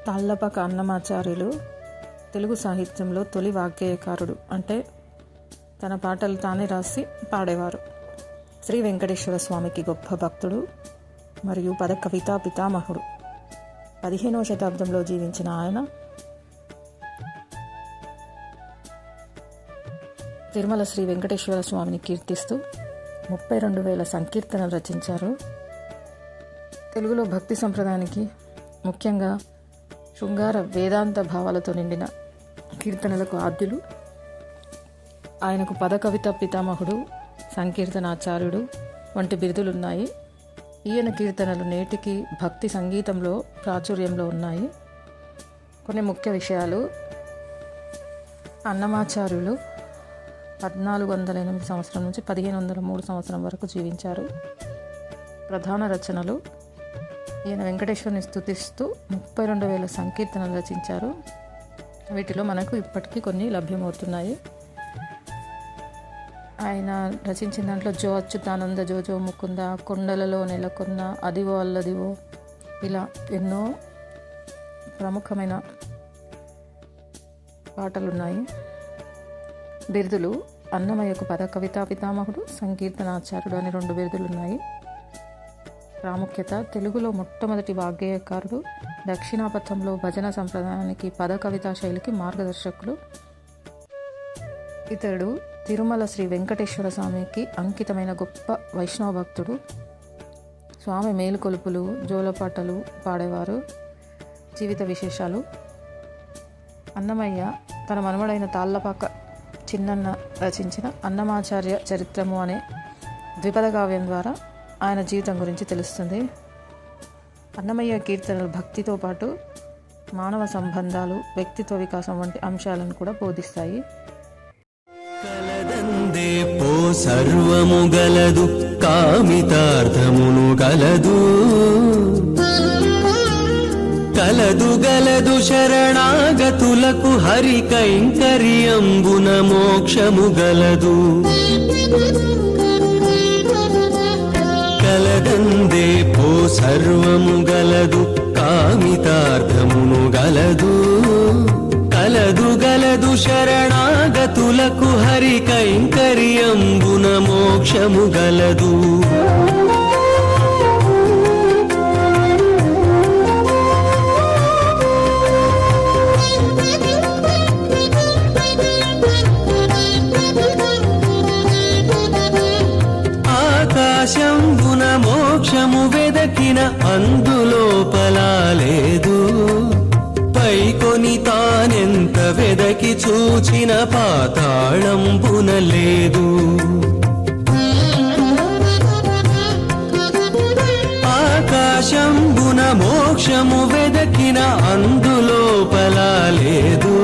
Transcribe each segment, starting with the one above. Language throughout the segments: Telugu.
తాళ్లపాక అన్నమాచార్యులు తెలుగు సాహిత్యంలో తొలి వాగ్గేయకారుడు. అంటే తన పాటలు తానే రాసి పాడేవారు. శ్రీ వెంకటేశ్వర స్వామికి గొప్ప భక్తుడు మరియు పద కవితా పితామహుడు. 15వ శతాబ్దంలో జీవించిన ఆయన తిరుమల శ్రీ వెంకటేశ్వర స్వామిని కీర్తిస్తూ 32,000 సంకీర్తనలు రచించారు. తెలుగులో భక్తి సంప్రదాయానికి ముఖ్యంగా శృంగార వేదాంత భావాలతో నిండిన కీర్తనలకు ఆద్యులు. ఆయనకు పద కవిత పితామహుడు, సంకీర్తనాచార్యుడు వంటి బిరుదులున్నాయి. ఈయన కీర్తనలు నేటికి భక్తి సంగీతంలో ప్రాచుర్యంలో ఉన్నాయి. కొన్ని ముఖ్య విషయాలు: అన్నమాచార్యులు 1408 సంవత్సరం నుంచి 1503 సంవత్సరం వరకు జీవించారు. ప్రధాన రచనలు: ఈయన వెంకటేశ్వరుని స్తుతిస్తూ 32,000 సంకీర్తనలు రచించారు. వీటిలో మనకు ఇప్పటికీ కొన్ని లభ్యమవుతున్నాయి. ఆయన రచించిన దాంట్లో జో అచ్యుతానంద, జో ముకుంద, కొండలలో నెలకొన్న, అదివో అల్లదివో, ఇలా ఎన్నో ప్రముఖమైన పాటలున్నాయి. బిరుదులు: అన్నమయ్యకు పద కవితా పితామహుడు, సంకీర్తనాచార్యుడు అని 2 బిరుదులున్నాయి. ప్రాముఖ్యత: తెలుగులో మొట్టమొదటి వాగ్గేయకారుడు, దక్షిణాపథంలో భజన సంప్రదాయానికి, పద కవితా శైలికి మార్గదర్శకులు. ఇతడు తిరుమల శ్రీ వెంకటేశ్వర స్వామికి అంకితమైన గొప్ప వైష్ణవ భక్తుడు. స్వామి మేలుకొలుపులు, జోలపాటలు పాడేవారు. జీవిత విశేషాలు: అన్నమయ్య తన మనుమడైన తాళ్లపాక చిన్నన్న రచించిన అన్నమాచార్య చరిత్రము అనే ద్విపద కావ్యం ద్వారా ఆయన జీవితం గురించి తెలుస్తుంది. అన్నమయ్య కీర్తనలు భక్తితో పాటు మానవ సంబంధాలు, వ్యక్తిత్వ వికాసం వంటి అంశాలను కూడా బోధిస్తాయి. కలదందే పో సర్వము గలదు, కామితార్థమును గలదు, కలదు గలదు శరణాగతులకు, హరి కైంకర్యంబున మోక్షము గలదు. కలదందే పో సర్వము గలదు, కామితార్థమును గలదు, కలదు గలదు శరణాగతులకు, హరి కైంకర్యంబున మోక్షము గలదు. ఆకాశంబున మోక్షము వెదకిన అందులోపల లేదు, పైకొని తానెంత వెదకి చూచిన పాతాళంబున లేదు. ఆకాశంబున మోక్షము వెదకిన అందులోపల లేదు,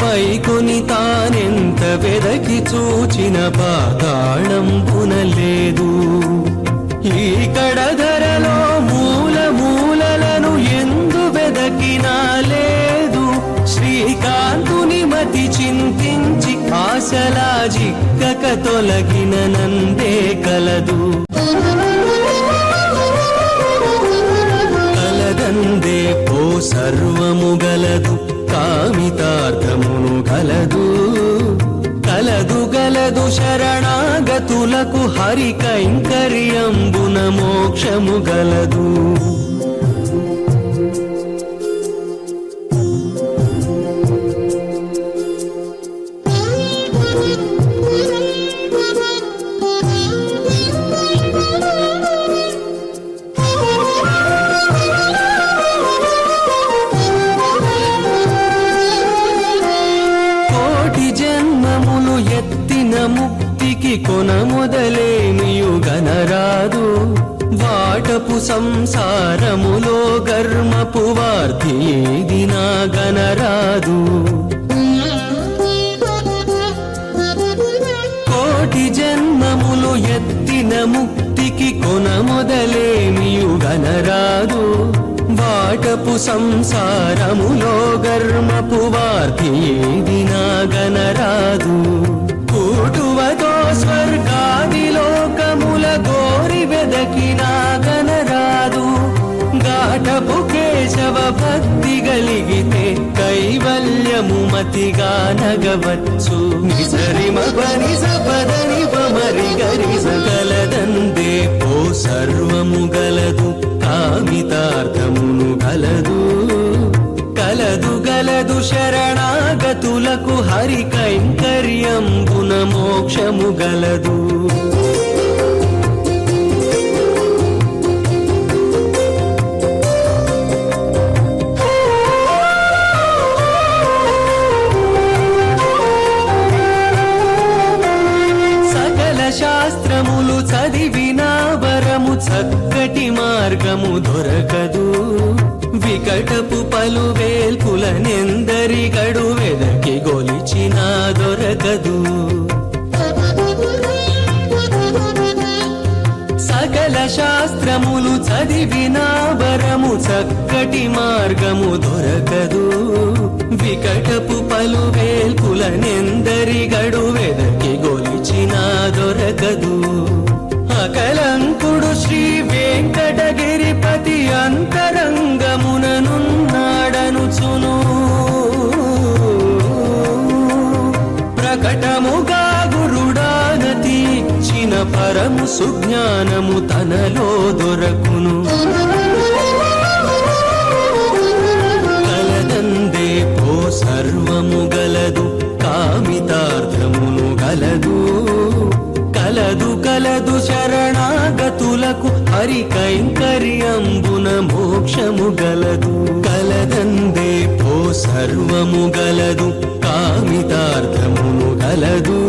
పైకొని తానెంత వెదకి చూచిన పాతాళంబున లేదు. ఈ కడధరలో మూల మూలలను ఎందు వెదకినా లేదు, శ్రీకాంతుని మతి చింతించి ఆశలా జిక్కక తొలగిన నందే కలదు. కలదందే పో సర్వము గలదు, కామితార్థమును గలదు, కలదు గలదు శరణాగతులకు, హరి కైంకర్యంబున మోక్షము గలదు. ఎత్తిన ముక్తికి కొన మొదలేమియు గనరాదు, వాటపు సంసారములో గర్మపు వార్తి ఏదినా గనరాదు. కోటి జన్మములు ఎత్తిన ముక్తికి కొన మొదలేమియు గనరాదు, వాటపు సంసారములో గర్మపు వార్తి ఏదినా గనరాదు. కూటువతో స్వర్గాది లోకముల గోరి వెదకినా గనరాదు, ఘాటపుకే కేశవ భక్తి గలిగితే కైవల్యము మతిగా నగవచ్చు. నిసరిమ పని సపదని పమరి గరి సకలదందే ఓ సర్వము గలదు కామితార్థమును గలదు. కలదు గలదు శరణాగతులకు హరి కైంకర్యంబున మోక్షము గలదు. శాస్త్రములు చదివినా వరము చక్కటి మార్గము దొరకదు. వికటపు పలు వేల్పులనెందరి గడు వెదకి గొలిచినా దొరకదు. సకల శాస్త్రములు చదివినా వరము చక్కటి మార్గము దొరకదు. వికటపు పలు వేల్పులనెందరి గడు వెదకి గొలిచినా దొరకదు. అకలంకుడు శ్రీ వెంకటగిరిపతి అంతరంగముననున్నాడనుచును. ప్రకటముగా గురుడానతి ఇచ్చిన పరము సుజ్ఞానము తనలో దొరకును. కలదందే పో సర్వము గలదు కామితార్థమును గలదు. కలదు కలదు శరణాగతులకు హరి కైంకర్యంబున మోక్షము గలదు. కలదందే పో సర్వము గలదు కామితార్థమును గలదు.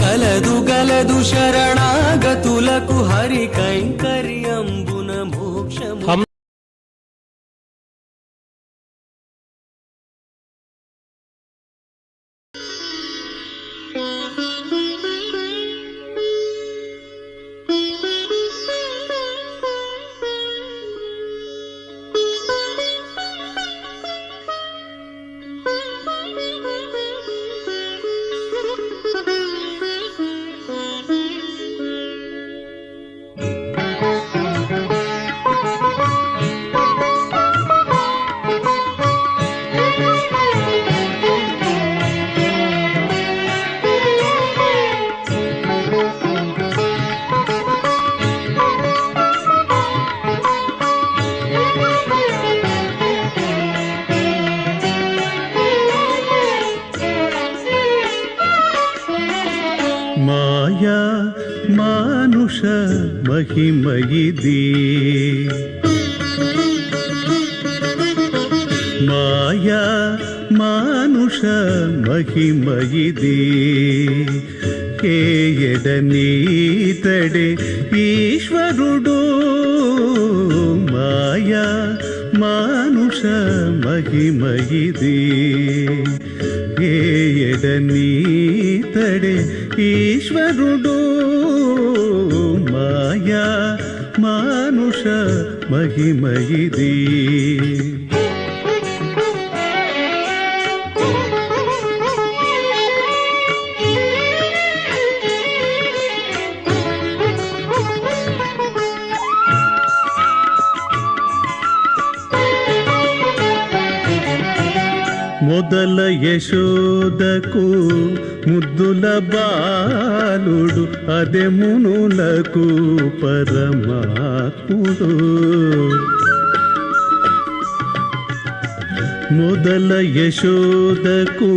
కలదు గలదు శరణాగతులకు హరి కైంకర్యంబున మోక్షము. మాయా మానుష మహిమయిది. మాయా మానుష మహిమయిది. కేయడనీతడే ఈశ్వరుడు. మాయా మానుష మహిమయిది. ఏయడనీతడే ఈశ్వరుడు. మాయా మానుష మహిమయిది. మొదల యశోదకు ముద్దుల బాలుడు అదే మునులకు పరమాత్ముడు. మొదల యశోదకు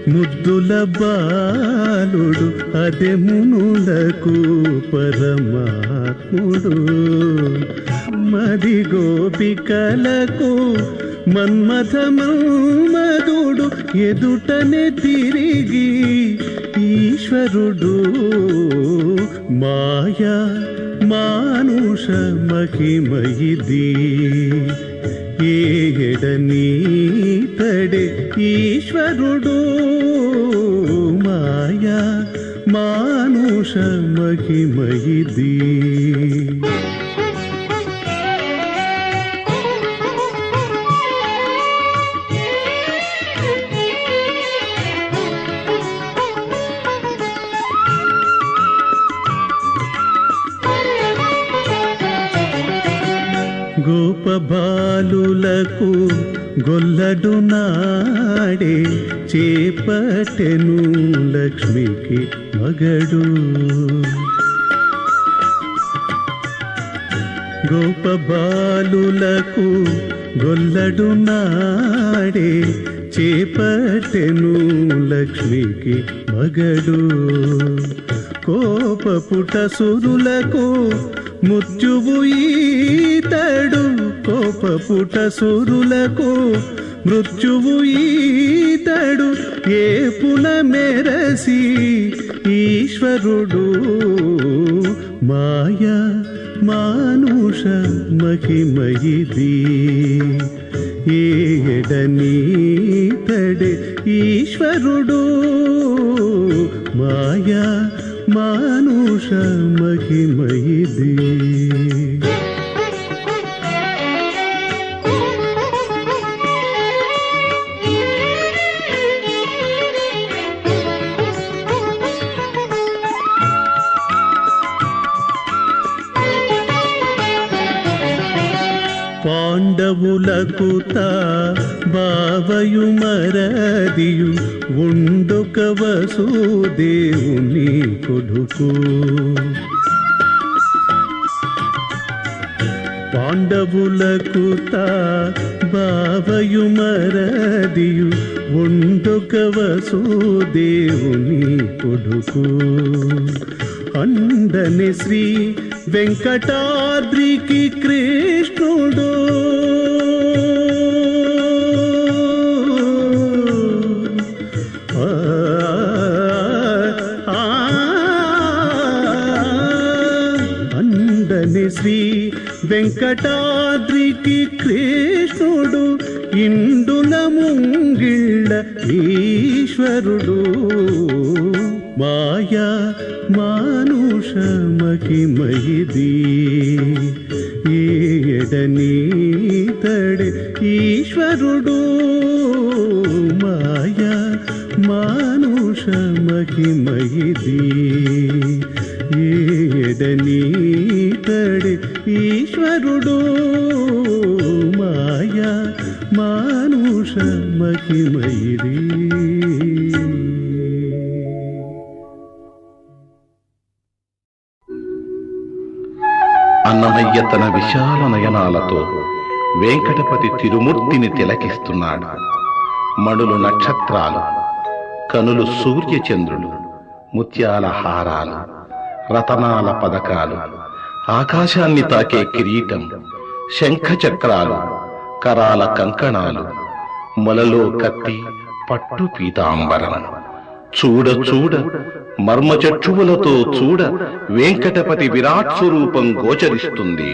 ముద్దుల బాలుడు అదే మునులకు పరమాత్ముడు. మది గోపికలకు మన్మథమన్మధుడు ఎదుటనే తిరిగి ఈశ్వరుడు. మాయా మానుష మహిమయిది. ఏయడనీతడే ఈశ్వరుడు. మాయా మానుష మహిమయిది. గోప బాలులకు గొల్లడు నాడే చేపట్టెను లక్ష్మికి మగడు. గోప బాలులకు గొల్లడు నాడే చేపట్టెను లక్ష్మికి మగడు. కోపపుట సురులకు మృత్యువు ఈతడు. కోపపుట సురులకు మృత్యువు ఈతడు. ఏపున మెరసి ఈశ్వరుడు మాయా మానుష మహిమయిది. ఏడనీతడే ఈశ్వరుడు మాయా మానుష మహిమయిది. పాండవులకు తా బావయు మరదియు ఉండొక వసుదేవుని కొడుకు. పాండవులకు తా బావయు మరదియు ఉండొక వసుదేవుని కొడుకు. అండని శ్రీ వెంకటాద్రికి కృష్ణుడు. అండని శ్రీ వెంకటాద్రికి కృష్ణుడు. ఇండుల ముంగిళ్ళ ఈశ్వరుడు మాయా మానుష మహిమయిది. ఏడనీతడే ఈశ్వరుడు మాయా మానుష మహిమయిది. ఏడనీతడే ఈశ్వరుడు మాయా మానుష మహిమయిది. అన్నమయ్య తన విశాల నయనాలతో వెంకటపతి తిరుమూర్తిని తిలకిస్తున్నాడు. మడులు నక్షత్రాలు, కనులు సూర్యచంద్రులు, ముత్యాల హారాలు, రతనాల పదకాలు, ఆకాశాన్ని తాకే కిరీటం, శంఖ చక్రాలు, కరాల కంకణాలు, మొలలో కత్తి, పట్టు పీతాంబరం. చూడ చూడ మర్మచక్షువులతో చూడ వెంకటపతి విరాట్ స్వరూపం గోచరిస్తుంది.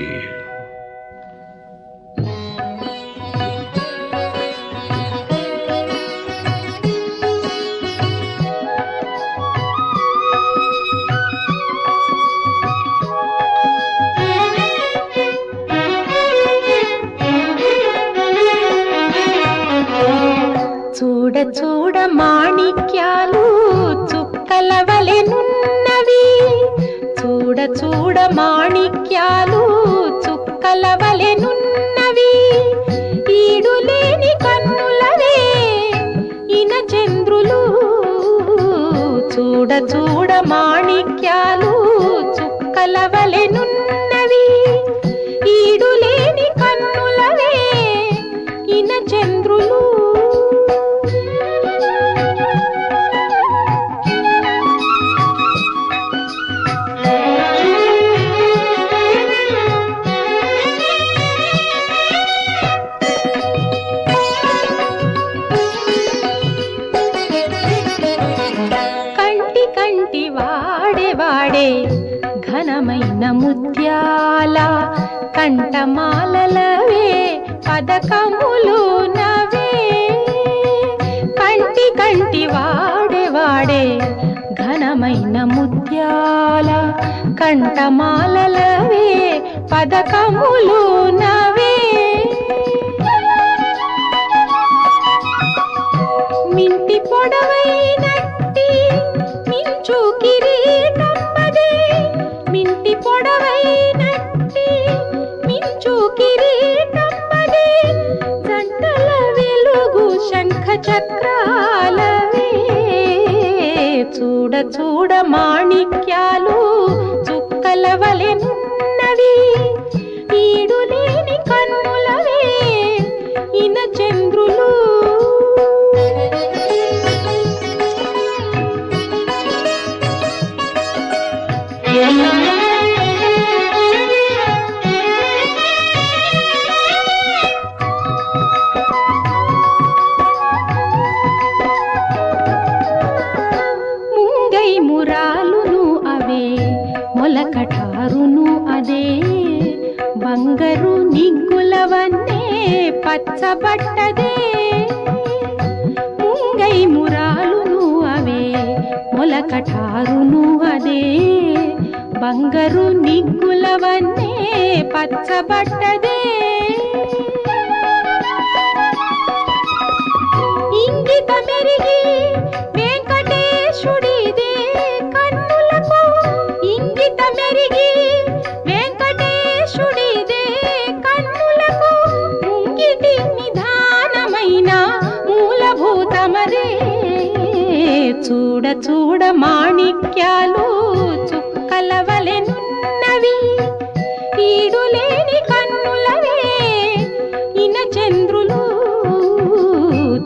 చూడ చూడ మాణిక్యాలు చుక్కల వలెనున్నవి. చూడ చూడ మాణిక్యాలు చుక్కల వలెనున్నవి. ఈడులేని కన్నులవే ఇన చంద్రులు. చూడ చూడ మాణిక్యాలు చుక్కల వలెనున్నవి. ఈడులేని కన్నులవే ఇన చంద్రులు. ఘనమైన ముత్యాల కంఠమాలలవే పదకములు నవే. కంటి కంటి వాడే వాడే ఘనమైన ముత్యాల కంఠమాలలవే పదకములు నవే. మింటి పొడవైనట్టి మించు కిరీటంబదే. మింటి పొడవైనట్టి మించు కిరీటంబదే. చూడ మాణిక్యాలు చుక్కల వలెనున్నవి, ఈడులేని కన్నులవే ఇన చంద్రులు. ముంగై మురాలును అవే, మొలకటారును అదే, బంగారు నిగ్గులవన్నే పచ్చబట్టదే. ముంగై మురాలును అవే, మొలకటారును అదే, బంగారు నిగ్గులవన్నే పచ్చబట్టదే. ఇంగిత మెరిగి వెంకటేశుడిదే కన్నులకు, ఇంగిత మెరిగి వెంకటేశుడిదే కన్నులకు, ముంగిటి నిధానమైన మూలభూతమదే. చూడ చూడ మాణిక్యాలు చుక్కల వలెనున్నవి, ఈడులేని కన్నులవే ఇన చంద్రులు.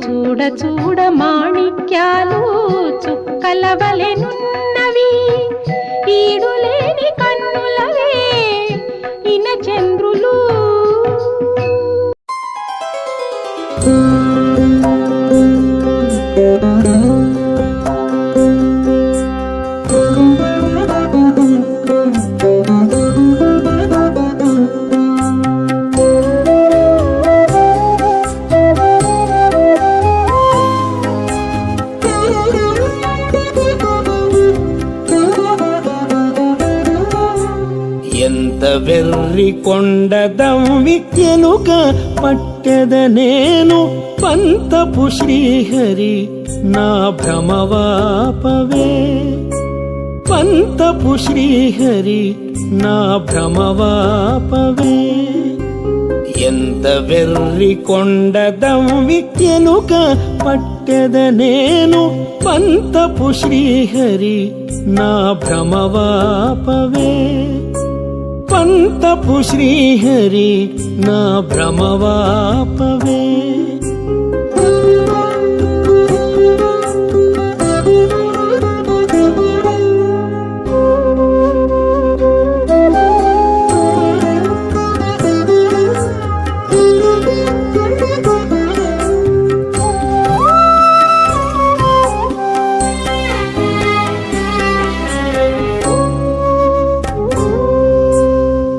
చూడ చూడ మాణిక్యాలు చుక్కల వలెనున్నవి, ఈడులేని కన్నులవే ఇన చంద్రులు. ఎంత వెర్రి కొండదమ్మి ఎలుక పట్టెద నేను, పంతపు శ్రీహరి నా భ్రమవాపవే. పంతపు శ్రీహరి నా భ్రమవాపవే. ఎంత వెర్రి కొండదమ్మి ఎలుక పట్టెద నేను, పంతపు శ్రీహరి నా భ్రమవాపవే. పంతపు శ్రీహరి నా భ్రమవాపవే.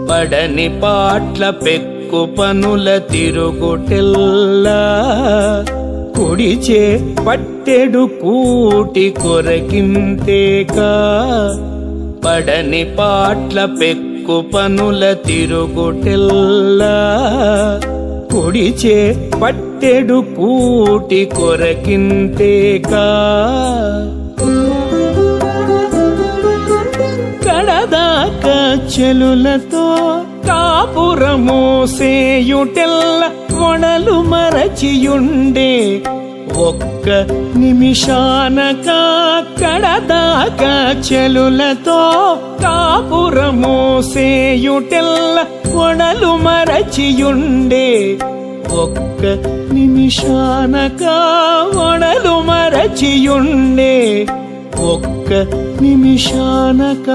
పడని పాట్ల పెక్కు పనుల తిరుగుటెల్లా, కుడిచే పట్టెడు కూటి కొరకింతేకా. పడని పాట్ల పెక్కు పనుల తిరుగుటెల్లా, కుడిచే పట్టెడు కూటి కొరకింతేకా. కడదాకా చెలులతో కాపురము సేయుటెల్ల, వడలు మరచియుండే ఒక్క నిమిషానక. కడదాకా చెలులతో కాపురము సేయుటెల్ల, వడలు మరచియుండే ఒక్క నిమిషానక. వడలు మరచియుండే ఒక్క నిమిషానక.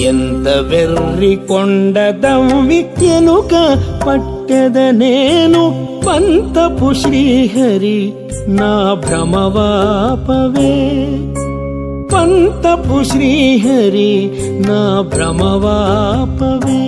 ఎంత వెర్రి కొండదమ్మి ఎలుక పట్టెద నేను, పంతపు శ్రీహరి నా భ్రమవాపవే. పంతపు శ్రీహరి నా భ్రమవాపవే.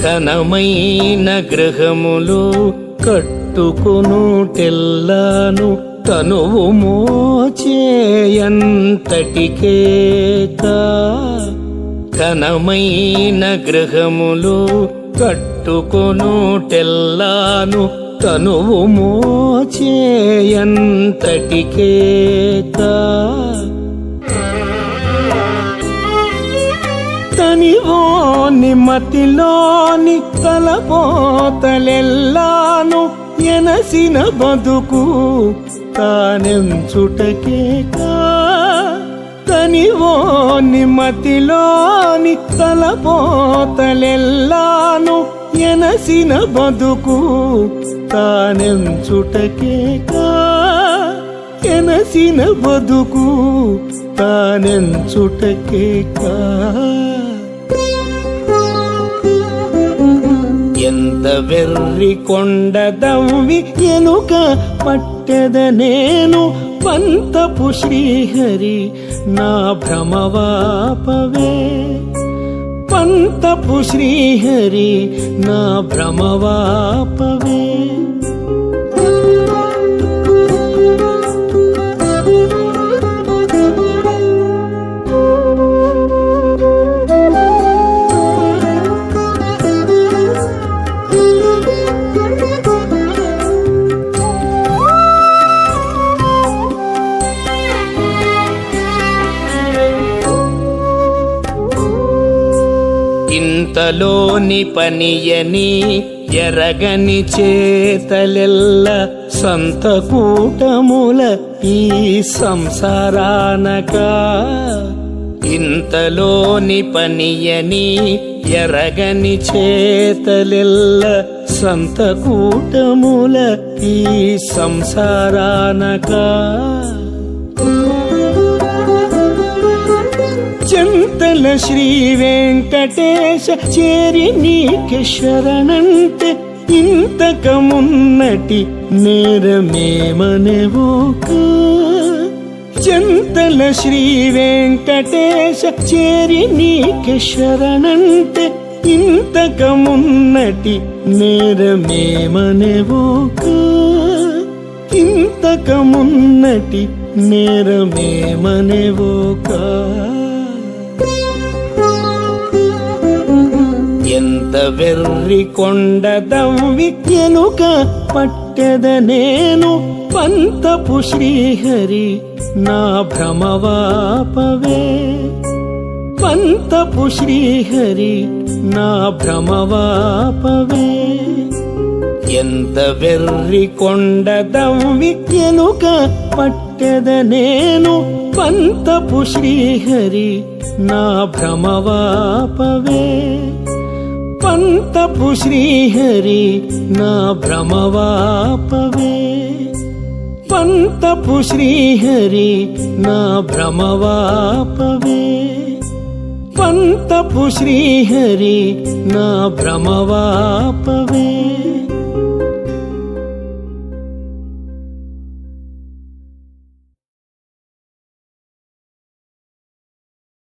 ఘనమైన గ్రహములు కట్టుకొనుటెల్లాను, తనువు మోచేయంతటికేక. ఘనమైన గృహములు కట్టుకొనుటెల్లాను తనువు మోచేయంతటికేక తనివోని మతిలోని తలపోతలెల్లాను ఎనసిన బతుకు తానెంచుటకేక తనివోని మతిలోని తలపోతలెల్లాను ఎనసిన బతుకు తానెంచుటకేక ఎనసిన బతుకు తానెంచుటకేక ఎంత వెర్రి కొండదవ్వి ఎనుక పట్టెద నేను పంతపు శ్రీహరి నా భ్రమవాపవే పంతపు శ్రీహరి నా భ్రమవాపవే ఇంతలోని పనియని ఎరగని చేతలెల్ల సంతకూటముల ఈ సంసారానక ఇంతలోని పనియని ఎరగని చేతలెల్ల సంతకూటముల ఈ సంసారానక చింతల శ్రీ వెంకటేశ చేరి నీకే శరణంటే ఇంతకమున్నటి నేరమేమనెవోక చింతల శ్రీ వెంకటేశ చేరి నీకే శరణంటే ఇంతకమున్నటి నేరమేమనెవోక ఇంతకమున్నటి నేరమేమనెవోక ఎంత వెర్రి కొండదవ్వి ఎనుక పట్టెద నేను పంతపు శ్రీహరి నా భ్రమవాపవే పంతపు శ్రీహరి నా భ్రమవాపవే ఎంత వెర్రి కొండదవ్వి ఎనుక పట్టెద నేను పంతపు శ్రీహరి నా భ్రమవాపవే పంతపు శ్రీహరి నా భ్రమవాపవే పంతపు శ్రీహరి నా భ్రమవాపవే పంతపు శ్రీహరి నా భ్రమవాపవే